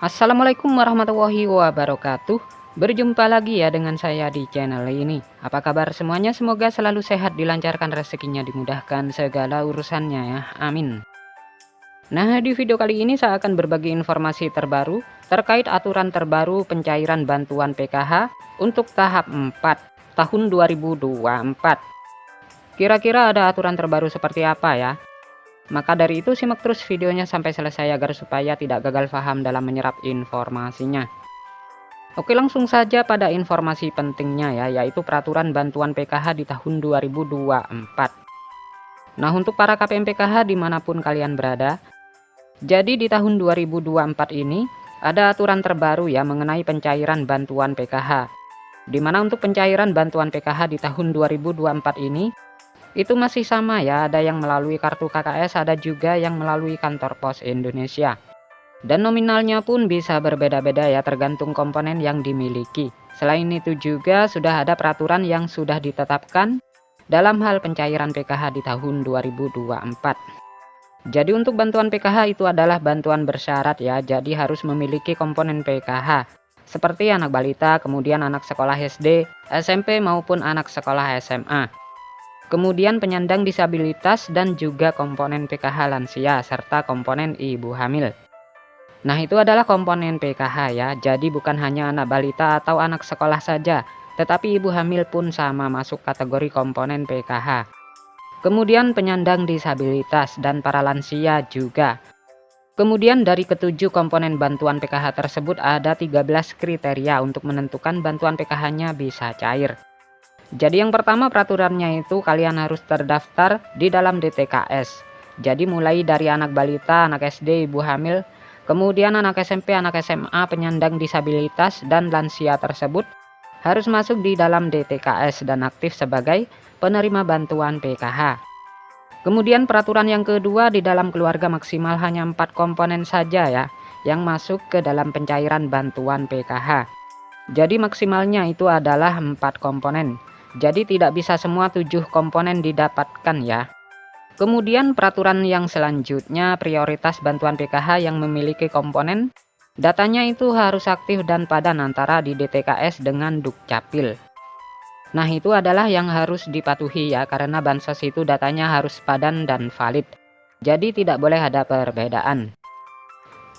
Assalamualaikum warahmatullahi wabarakatuh. Berjumpa lagi ya dengan saya di channel ini. Apa kabar semuanya? Semoga selalu sehat, dilancarkan rezekinya, dimudahkan segala urusannya ya. Amin. Nah, di video kali ini saya akan berbagi informasi terbaru terkait aturan terbaru pencairan bantuan PKH untuk tahap 4 tahun 2024. Kira-kira ada aturan terbaru seperti apa ya? Maka dari itu simak terus videonya sampai selesai agar supaya tidak gagal paham dalam menyerap informasinya. Oke, langsung saja pada informasi pentingnya ya, yaitu peraturan bantuan PKH di tahun 2024. Nah, untuk para KPM PKH dimanapun kalian berada, jadi di tahun 2024 ini ada aturan terbaru ya mengenai pencairan bantuan PKH. Di mana untuk pencairan bantuan PKH di tahun 2024 ini itu masih sama ya, ada yang melalui kartu KKS, ada juga yang melalui kantor pos Indonesia. Dan nominalnya pun bisa berbeda-beda ya, tergantung komponen yang dimiliki. Selain itu juga sudah ada peraturan yang sudah ditetapkan dalam hal pencairan PKH di tahun 2024. Jadi untuk bantuan PKH itu adalah bantuan bersyarat ya, jadi harus memiliki komponen PKH seperti anak balita, kemudian anak sekolah SD, SMP maupun anak sekolah SMA. Kemudian penyandang disabilitas dan juga komponen PKH lansia serta komponen ibu hamil. Nah, itu adalah komponen PKH ya, jadi bukan hanya anak balita atau anak sekolah saja, tetapi ibu hamil pun sama masuk kategori komponen PKH. Kemudian penyandang disabilitas dan para lansia juga. Kemudian dari ketujuh komponen bantuan PKH tersebut ada 13 kriteria untuk menentukan bantuan PKH-nya bisa cair. Jadi yang pertama peraturannya itu kalian harus terdaftar di dalam DTKS. Jadi mulai dari anak balita, anak SD, ibu hamil, kemudian anak SMP, anak SMA, penyandang disabilitas, dan lansia tersebut harus masuk di dalam DTKS dan aktif sebagai penerima bantuan PKH. Kemudian peraturan yang kedua, di dalam keluarga maksimal hanya 4 komponen saja ya yang masuk ke dalam pencairan bantuan PKH. Jadi maksimalnya itu adalah 4 komponen. Jadi tidak bisa semua 7 komponen didapatkan ya. Kemudian peraturan yang selanjutnya, prioritas bantuan PKH yang memiliki komponen datanya itu harus aktif dan padan antara di DTKS dengan Dukcapil. Nah, itu adalah yang harus dipatuhi ya, karena bansos itu datanya harus padan dan valid. Jadi tidak boleh ada perbedaan.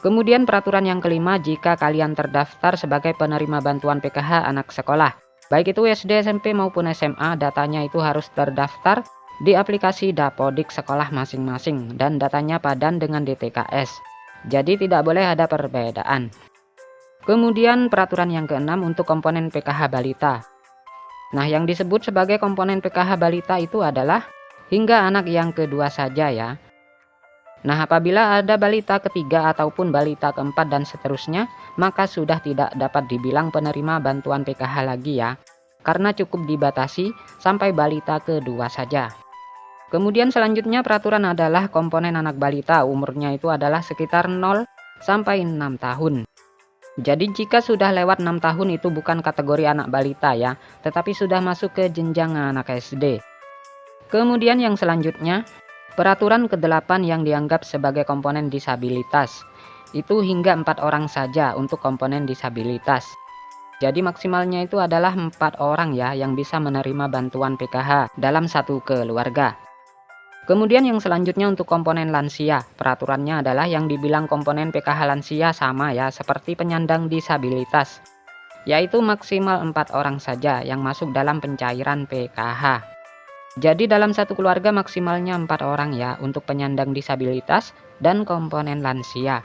Kemudian peraturan yang kelima, jika kalian terdaftar sebagai penerima bantuan PKH anak sekolah, baik itu SD, SMP maupun SMA, datanya itu harus terdaftar di aplikasi Dapodik sekolah masing-masing dan datanya padan dengan DTKS. Jadi tidak boleh ada perbedaan. Kemudian peraturan yang keenam untuk komponen PKH balita. Nah, yang disebut sebagai komponen PKH balita itu adalah hingga anak yang kedua saja ya. Nah, apabila ada balita ketiga ataupun balita keempat dan seterusnya, maka sudah tidak dapat dibilang penerima bantuan PKH lagi ya, karena cukup dibatasi sampai balita kedua saja. Kemudian selanjutnya peraturan adalah komponen anak balita, umurnya itu adalah sekitar 0 sampai 6 tahun. Jadi jika sudah lewat 6 tahun itu bukan kategori anak balita ya, tetapi sudah masuk ke jenjang anak SD. Kemudian yang selanjutnya, peraturan ke-8 yang dianggap sebagai komponen disabilitas. Itu hingga 4 orang saja untuk komponen disabilitas. Jadi maksimalnya itu adalah 4 orang ya yang bisa menerima bantuan PKH dalam satu keluarga. Kemudian yang selanjutnya untuk komponen lansia, peraturannya adalah yang dibilang komponen PKH lansia sama ya seperti penyandang disabilitas, yaitu maksimal 4 orang saja yang masuk dalam pencairan PKH. Jadi dalam satu keluarga maksimalnya 4 orang ya untuk penyandang disabilitas dan komponen lansia.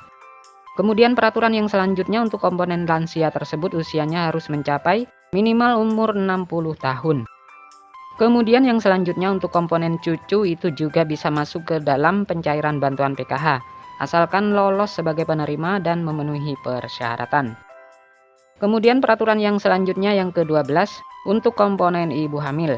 Kemudian peraturan yang selanjutnya untuk komponen lansia tersebut usianya harus mencapai minimal umur 60 tahun. Kemudian yang selanjutnya untuk komponen cucu itu juga bisa masuk ke dalam pencairan bantuan PKH, asalkan lolos sebagai penerima dan memenuhi persyaratan. Kemudian peraturan yang selanjutnya yang ke-12 untuk komponen ibu hamil.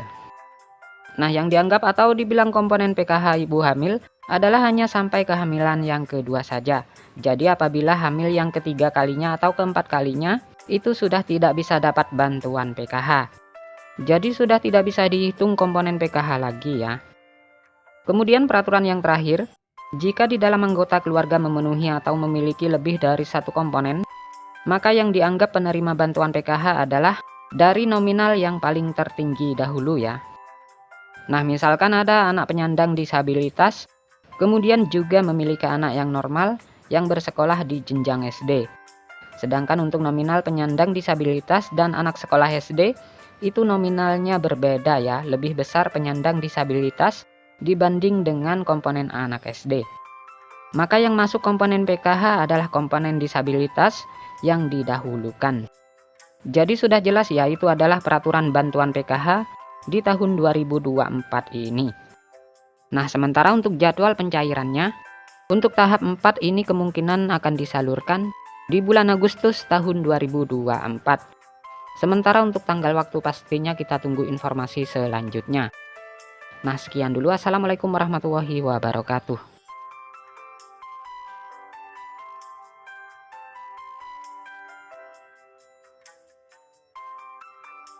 Nah, yang dianggap atau dibilang komponen PKH ibu hamil adalah hanya sampai kehamilan yang kedua saja. Jadi apabila hamil yang ketiga kalinya atau keempat kalinya, itu sudah tidak bisa dapat bantuan PKH. Jadi sudah tidak bisa dihitung komponen PKH lagi ya. Kemudian peraturan yang terakhir, jika di dalam anggota keluarga memenuhi atau memiliki lebih dari satu komponen maka yang dianggap penerima bantuan PKH adalah dari nominal yang paling tertinggi dahulu ya. Nah, misalkan ada anak penyandang disabilitas, kemudian juga memiliki anak yang normal yang bersekolah di jenjang SD. Sedangkan untuk nominal penyandang disabilitas dan anak sekolah SD, itu nominalnya berbeda ya, lebih besar penyandang disabilitas dibanding dengan komponen anak SD. Maka yang masuk komponen PKH adalah komponen disabilitas yang didahulukan. Jadi sudah jelas ya, itu adalah peraturan bantuan PKH di tahun 2024 ini. Nah, sementara untuk jadwal pencairannya, untuk tahap 4 ini kemungkinan akan disalurkan di bulan Agustus tahun 2024. Sementara untuk tanggal waktu pastinya kita tunggu informasi selanjutnya. Nah, sekian dulu. Assalamualaikum warahmatullahi wabarakatuh.